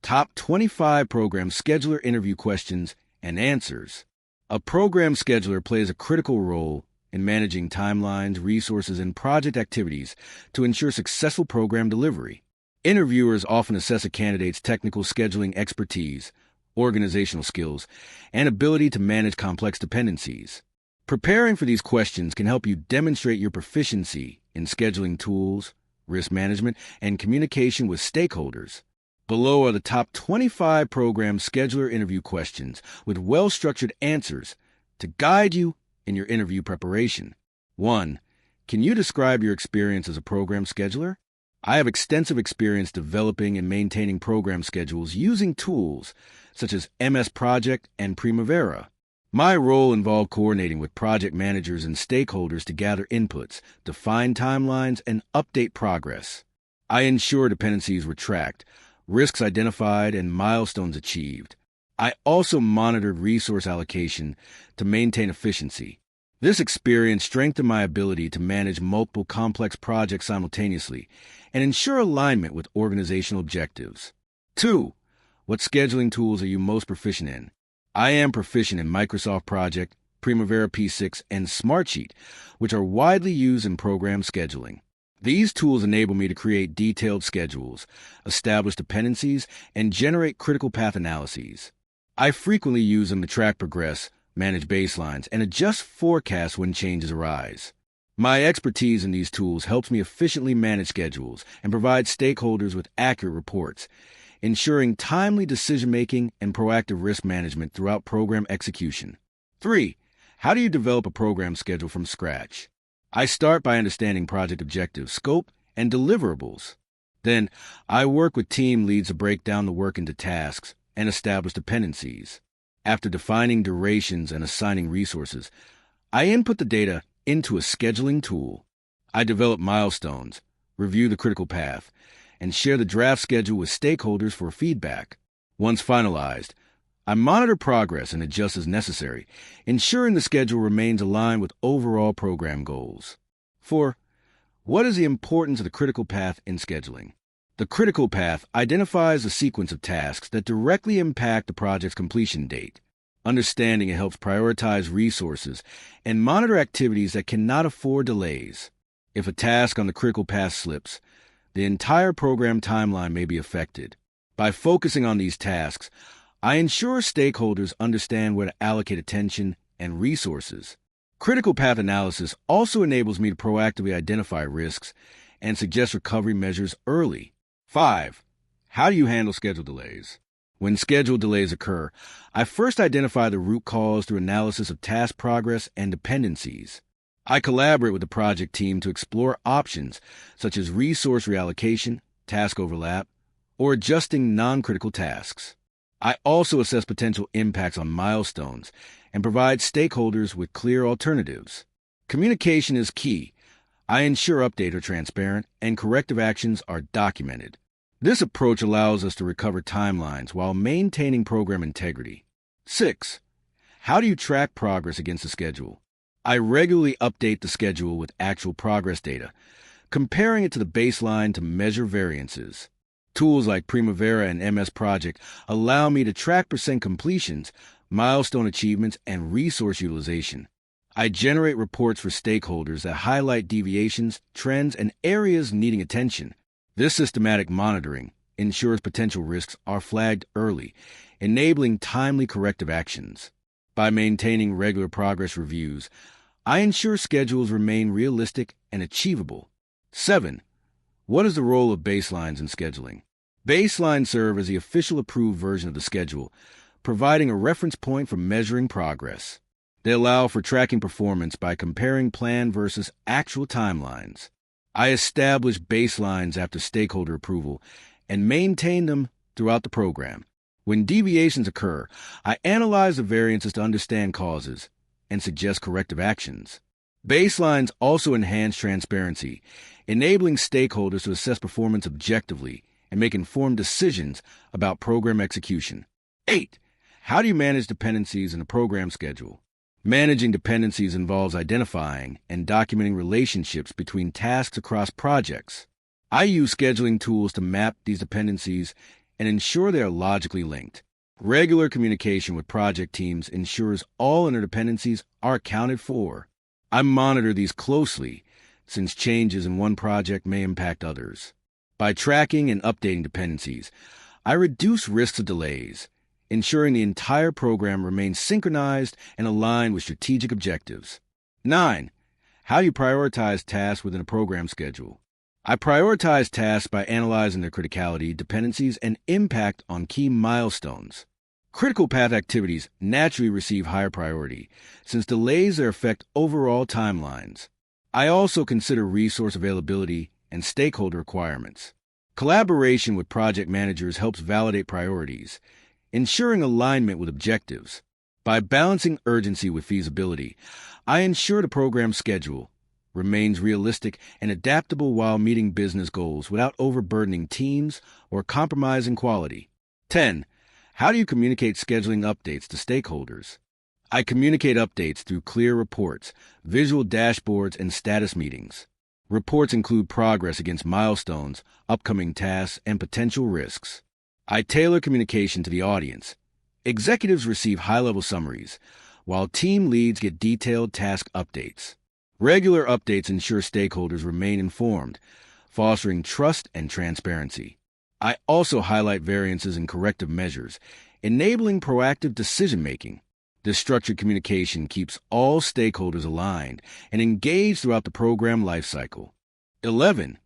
Top 25 Program Scheduler Interview Questions and Answers. A program scheduler plays a critical role in managing timelines, resources, and project activities to ensure successful program delivery. Interviewers often assess a candidate's technical scheduling expertise, organizational skills, and ability to manage complex dependencies. Preparing for these questions can help you demonstrate your proficiency in scheduling tools, risk management, and communication with stakeholders. Below are the top 25 program scheduler interview questions with well-structured answers to guide you in your interview preparation. 1. Can you describe your experience as a program scheduler? I have extensive experience developing and maintaining program schedules using tools such as MS Project and Primavera. My role involved coordinating with project managers and stakeholders to gather inputs, define timelines, and update progress. I ensure dependencies were tracked, risks identified, and milestones achieved. I also monitored resource allocation to maintain efficiency. This experience strengthened my ability to manage multiple complex projects simultaneously and ensure alignment with organizational objectives. 2. What scheduling tools are you most proficient in? I am proficient in Microsoft Project, Primavera P6, and Smartsheet, which are widely used in program scheduling. These tools enable me to create detailed schedules, establish dependencies, and generate critical path analyses. I frequently use them to track progress, manage baselines, and adjust forecasts when changes arise. My expertise in these tools helps me efficiently manage schedules and provide stakeholders with accurate reports, ensuring timely decision-making and proactive risk management throughout program execution. 3. How do you develop a program schedule from scratch? I start by understanding project objectives, scope, and deliverables. Then, I work with team leads to break down the work into tasks and establish dependencies. After defining durations and assigning resources, I input the data into a scheduling tool. I develop milestones, review the critical path, and share the draft schedule with stakeholders for feedback. Once finalized, I monitor progress and adjust as necessary, ensuring the schedule remains aligned with overall program goals. 4. What is the importance of the critical path in scheduling? The critical path identifies a sequence of tasks that directly impact the project's completion date. Understanding it helps prioritize resources and monitor activities that cannot afford delays. If a task on the critical path slips, the entire program timeline may be affected. By focusing on these tasks, I ensure stakeholders understand where to allocate attention and resources. Critical path analysis also enables me to proactively identify risks and suggest recovery measures early. 5. How do you handle schedule delays? When schedule delays occur, I first identify the root cause through analysis of task progress and dependencies. I collaborate with the project team to explore options such as resource reallocation, task overlap, or adjusting non-critical tasks. I also assess potential impacts on milestones and provide stakeholders with clear alternatives. Communication is key. I ensure updates are transparent and corrective actions are documented. This approach allows us to recover timelines while maintaining program integrity. 6. How do you track progress against the schedule? I regularly update the schedule with actual progress data, comparing it to the baseline to measure variances. Tools like Primavera and MS Project allow me to track percent completions, milestone achievements, and resource utilization. I generate reports for stakeholders that highlight deviations, trends, and areas needing attention. This systematic monitoring ensures potential risks are flagged early, enabling timely corrective actions. By maintaining regular progress reviews, I ensure schedules remain realistic and achievable. 7. What is the role of baselines in scheduling? Baselines serve as the official approved version of the schedule, providing a reference point for measuring progress. They allow for tracking performance by comparing plan versus actual timelines. I establish baselines after stakeholder approval and maintain them throughout the program. When deviations occur, I analyze the variances to understand causes and suggest corrective actions. Baselines also enhance transparency, enabling stakeholders to assess performance objectively and make informed decisions about program execution. 8. How do you manage dependencies in a program schedule? Managing dependencies involves identifying and documenting relationships between tasks across projects. I use scheduling tools to map these dependencies and ensure they are logically linked. Regular communication with project teams ensures all interdependencies are accounted for. I monitor these closely, since changes in one project may impact others. By tracking and updating dependencies, I reduce risks of delays, ensuring the entire program remains synchronized and aligned with strategic objectives. 9. How do you prioritize tasks within a program schedule? I prioritize tasks by analyzing their criticality, dependencies, and impact on key milestones. Critical path activities naturally receive higher priority, since delays there affect overall timelines. I also consider resource availability and stakeholder requirements. Collaboration with project managers helps validate priorities, ensuring alignment with objectives. By balancing urgency with feasibility, I ensure the program schedule remains realistic and adaptable while meeting business goals without overburdening teams or compromising quality. 10. How do you communicate scheduling updates to stakeholders? I communicate updates through clear reports, visual dashboards, and status meetings. Reports include progress against milestones, upcoming tasks, and potential risks. I tailor communication to the audience. Executives receive high-level summaries, while team leads get detailed task updates. Regular updates ensure stakeholders remain informed, fostering trust and transparency. I also highlight variances and corrective measures, enabling proactive decision-making. This structured communication keeps all stakeholders aligned and engaged throughout the program lifecycle. 11.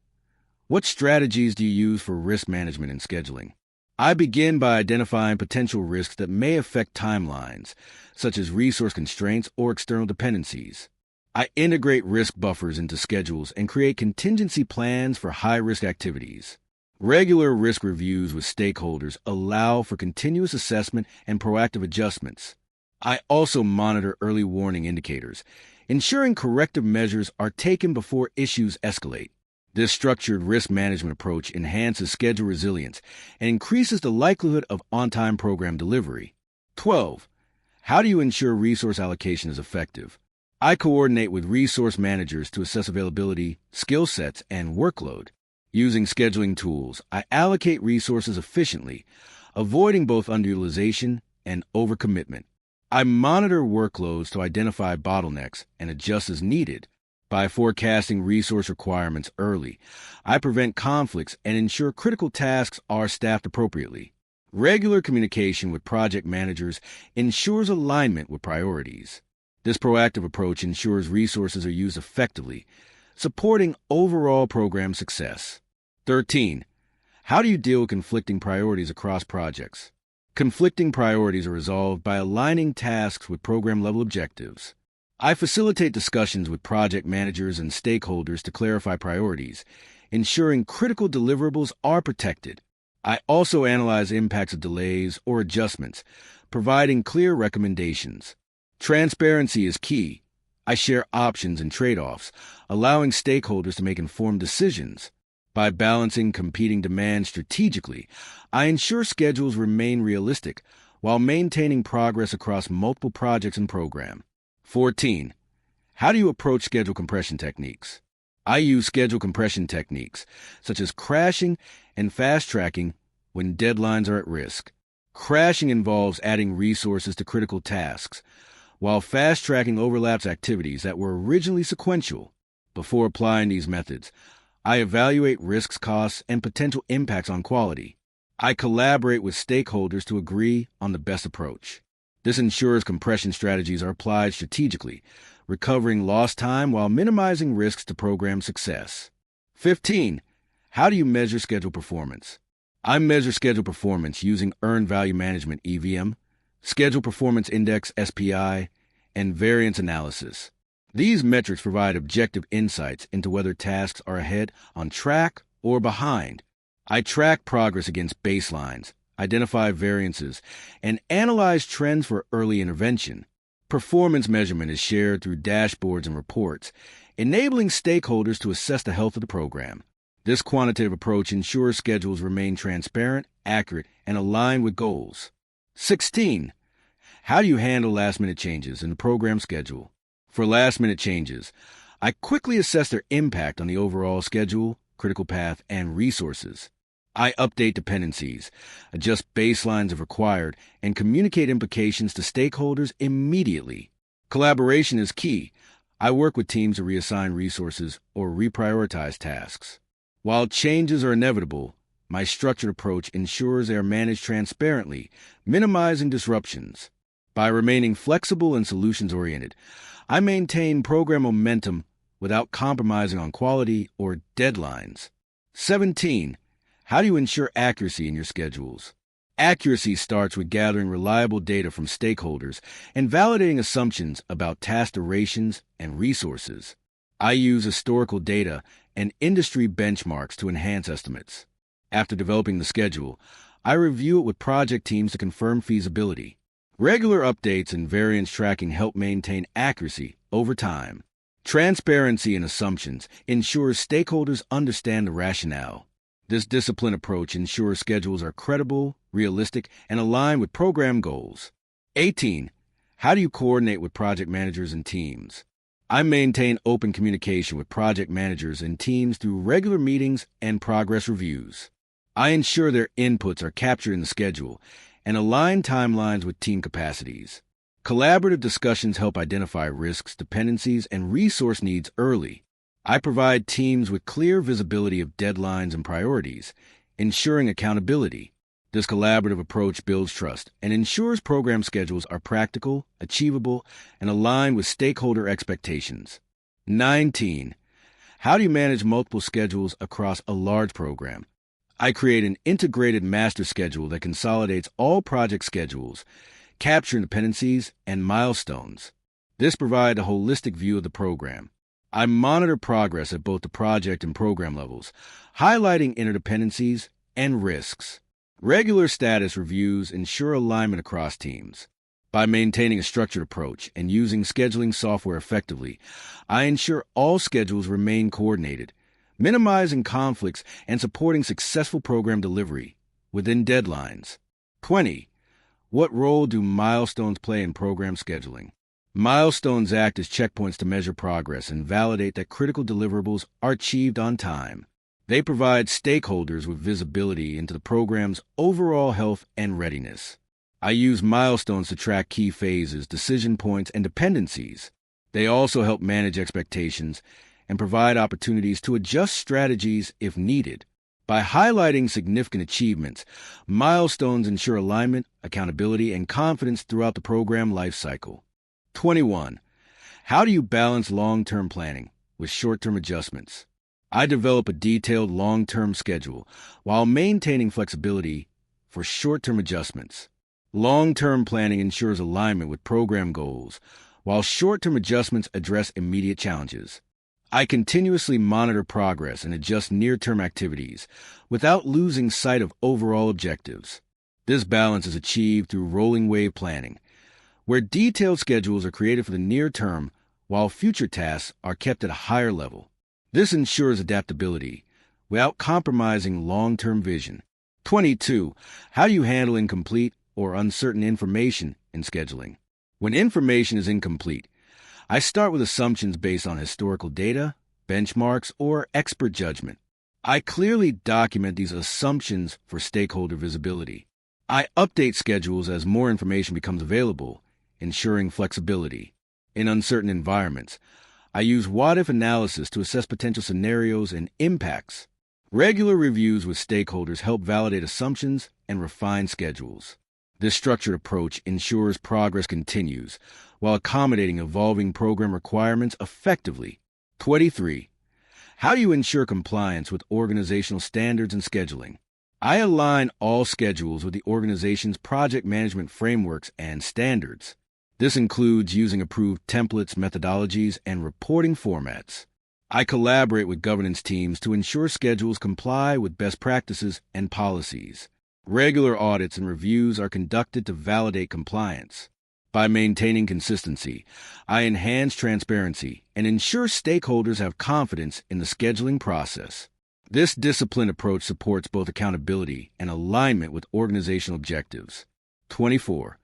What strategies do you use for risk management and scheduling? I begin by identifying potential risks that may affect timelines, such as resource constraints or external dependencies. I integrate risk buffers into schedules and create contingency plans for high-risk activities. Regular risk reviews with stakeholders allow for continuous assessment and proactive adjustments. I also monitor early warning indicators, ensuring corrective measures are taken before issues escalate. This structured risk management approach enhances schedule resilience and increases the likelihood of on-time program delivery. 12. How do you ensure resource allocation is effective? I coordinate with resource managers to assess availability, skill sets, and workload. Using scheduling tools, I allocate resources efficiently, avoiding both underutilization and overcommitment. I monitor workloads to identify bottlenecks and adjust as needed. By forecasting resource requirements early, I prevent conflicts and ensure critical tasks are staffed appropriately. Regular communication with project managers ensures alignment with priorities. This proactive approach ensures resources are used effectively, supporting overall program success. 13. How do you deal with conflicting priorities across projects? Conflicting priorities are resolved by aligning tasks with program-level objectives. I facilitate discussions with project managers and stakeholders to clarify priorities, ensuring critical deliverables are protected. I also analyze impacts of delays or adjustments, providing clear recommendations. Transparency is key. I share options and trade-offs, allowing stakeholders to make informed decisions. By balancing competing demands strategically, I ensure schedules remain realistic while maintaining progress across multiple projects and programs. 14. How do you approach schedule compression techniques? I use schedule compression techniques, such as crashing and fast-tracking when deadlines are at risk. Crashing involves adding resources to critical tasks, while fast-tracking overlaps activities that were originally sequential. Before applying these methods, I evaluate risks, costs, and potential impacts on quality. I collaborate with stakeholders to agree on the best approach. This ensures compression strategies are applied strategically, recovering lost time while minimizing risks to program success. 15. How do you measure schedule performance? I measure schedule performance using Earned Value Management (EVM), Schedule Performance Index (SPI), and variance analysis. These metrics provide objective insights into whether tasks are ahead, on track, or behind. I track progress against baselines, identify variances, and analyze trends for early intervention. Performance measurement is shared through dashboards and reports, enabling stakeholders to assess the health of the program. This quantitative approach ensures schedules remain transparent, accurate, and aligned with goals. 16. How do you handle last-minute changes in the program schedule? For last-minute changes, I quickly assess their impact on the overall schedule, critical path, and resources. I update dependencies, adjust baselines if required, and communicate implications to stakeholders immediately. Collaboration is key. I work with teams to reassign resources or reprioritize tasks. While changes are inevitable, my structured approach ensures they are managed transparently, minimizing disruptions. By remaining flexible and solutions-oriented, I maintain program momentum without compromising on quality or deadlines. 17. How do you ensure accuracy in your schedules? Accuracy starts with gathering reliable data from stakeholders and validating assumptions about task durations and resources. I use historical data and industry benchmarks to enhance estimates. After developing the schedule, I review it with project teams to confirm feasibility. Regular updates and variance tracking help maintain accuracy over time. Transparency in assumptions ensures stakeholders understand the rationale. This disciplined approach ensures schedules are credible, realistic, and aligned with program goals. 18. How do you coordinate with project managers and teams? I maintain open communication with project managers and teams through regular meetings and progress reviews. I ensure their inputs are captured in the schedule and align timelines with team capacities. Collaborative discussions help identify risks, dependencies, and resource needs early. I provide teams with clear visibility of deadlines and priorities, ensuring accountability. This collaborative approach builds trust and ensures program schedules are practical, achievable, and aligned with stakeholder expectations. 19. How do you manage multiple schedules across a large program? I create an integrated master schedule that consolidates all project schedules, capturing dependencies and milestones. This provides a holistic view of the program. I monitor progress at both the project and program levels, highlighting interdependencies and risks. Regular status reviews ensure alignment across teams. By maintaining a structured approach and using scheduling software effectively, I ensure all schedules remain coordinated, minimizing conflicts and supporting successful program delivery within deadlines. 20. What role do milestones play in program scheduling? Milestones act as checkpoints to measure progress and validate that critical deliverables are achieved on time. They provide stakeholders with visibility into the program's overall health and readiness. I use milestones to track key phases, decision points, and dependencies. They also help manage expectations and provide opportunities to adjust strategies if needed. By highlighting significant achievements, milestones ensure alignment, accountability, and confidence throughout the program lifecycle. 21. How do you balance long-term planning with short-term adjustments? I develop a detailed long-term schedule while maintaining flexibility for short-term adjustments. Long-term planning ensures alignment with program goals, while short-term adjustments address immediate challenges. I continuously monitor progress and adjust near-term activities without losing sight of overall objectives. This balance is achieved through rolling wave planning, where detailed schedules are created for the near term while future tasks are kept at a higher level. This ensures adaptability without compromising long-term vision. 22. How do you handle incomplete or uncertain information in scheduling? When information is incomplete, I start with assumptions based on historical data, benchmarks, or expert judgment. I clearly document these assumptions for stakeholder visibility. I update schedules as more information becomes available, ensuring flexibility. In uncertain environments, I use what-if analysis to assess potential scenarios and impacts. Regular reviews with stakeholders help validate assumptions and refine schedules. This structured approach ensures progress continues while accommodating evolving program requirements effectively. 23. How do you ensure compliance with organizational standards and scheduling? I align all schedules with the organization's project management frameworks and standards. This includes using approved templates, methodologies, and reporting formats. I collaborate with governance teams to ensure schedules comply with best practices and policies. Regular audits and reviews are conducted to validate compliance. By maintaining consistency, I enhance transparency and ensure stakeholders have confidence in the scheduling process. This disciplined approach supports both accountability and alignment with organizational objectives. 24.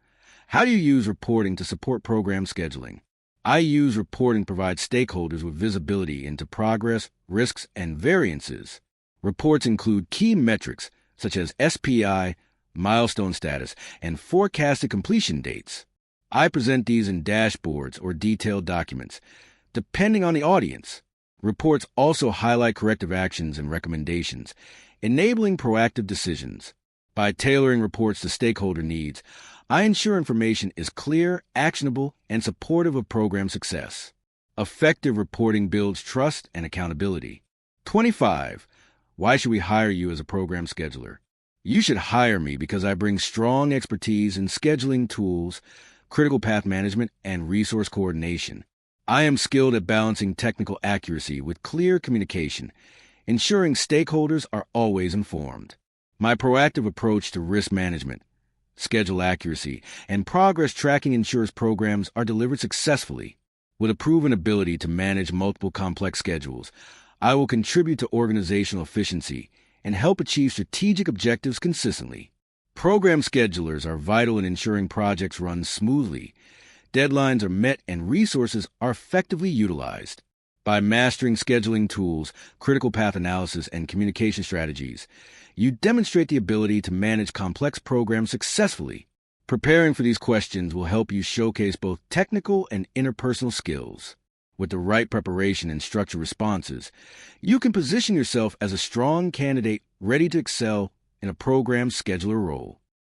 How do you use reporting to support program scheduling? I use reporting to provide stakeholders with visibility into progress, risks, and variances. Reports include key metrics such as SPI, milestone status, and forecasted completion dates. I present these in dashboards or detailed documents, depending on the audience. Reports also highlight corrective actions and recommendations, enabling proactive decisions. By tailoring reports to stakeholder needs, I ensure information is clear, actionable, and supportive of program success. Effective reporting builds trust and accountability. 25. Why should we hire you as a program scheduler? You should hire me because I bring strong expertise in scheduling tools, critical path management, and resource coordination. I am skilled at balancing technical accuracy with clear communication, ensuring stakeholders are always informed. My proactive approach to risk management, schedule accuracy, and progress tracking ensures programs are delivered successfully. With a proven ability to manage multiple complex schedules, I will contribute to organizational efficiency and help achieve strategic objectives consistently. Program schedulers are vital in ensuring projects run smoothly, deadlines are met, and resources are effectively utilized. By mastering scheduling tools, critical path analysis, and communication strategies, you demonstrate the ability to manage complex programs successfully. Preparing for these questions will help you showcase both technical and interpersonal skills. With the right preparation and structured responses, you can position yourself as a strong candidate ready to excel in a program scheduler role.